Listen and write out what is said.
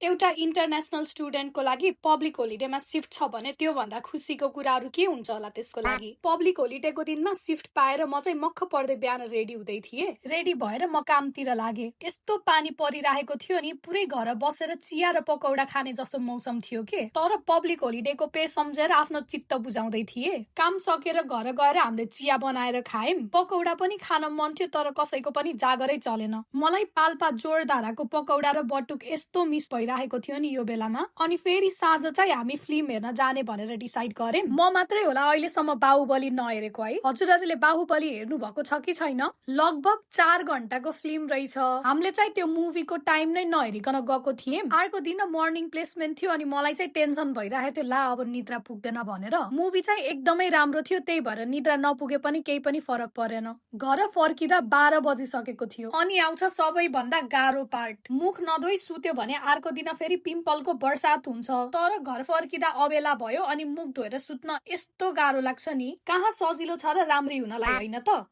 एउटा इन्टरनेसनल स्टुडेन्टको लागि public होलिडेमा shift छ भने त्यो भन्दा खुसीको कुराहरू के हुन्छ होला त्यसको लागि। पब्लिक होलिडेको दिनमा सिफ्ट पाएर म चाहिँ मक्ख पर्दै बिहान रेडी हुँदै थिएँ। रेडी भएर म कामतिर लागे। यस्तो पानी परिरहेको थियो नि, पुरै घर बसेर चिया र पकौडा खाने जस्तो मौसम थियो के। तर पब्लिक होलिडेको पे सम्झेर आफ्नो चित्त बुझाउँदै थिएँ। काम सकेर घर गएर हामीले चिया बनाएर खायौँ। पकौडा पनि खान मन थियो तर कसैको पनि जागरै चलेन। मलाई पाल्पा जोरदाराको पकौडा र बटुक यस्तो मिस भइरहेको थियो नि यो बेलामा। अनि फेरि साँझ चाहिँ हामी फिल्म हेर्न जाने भनेर डिसाइड गरेँ। म मात्रै होला अहिलेसम्म बाहुबली नहेरेको है। हजुरहरूले बाहुबली हेर्नु भएको छ कि छैन? लगभग 4 घण्टाको फिल्म रहेछ। हामीले चाहिँ त्यो मुभीको टाइम नै नहेरिकन गएको थियौँ। अर्को दिन मर्निङ प्लेसमेन्ट थियो अनि मलाई चाहिँ टेन्सन भइरहेको थियो, ला अब निद्रा पुग्दैन भनेर। मुभी चाहिँ एकदमै राम्रो थियो, त्यही भएर निद्रा नपुगे पनि केही पनि फरक परेन। घर फर्किँदा 12 बजिसकेको थियो। अनि आउँछ सबैभन्दा गाह्रो पार्ट। मुख नधोई सुत्यो भने अर्को दिन फेरि पिम्पलको बर्सात हुन्छ। तर घर फर्किँदा अबेला भयो अनि मुख धोएर सुत्न यस्तो गाह्रो लाग्छ नि। कहाँ सजिलो छ र राम्री हुनलाई, होइन त?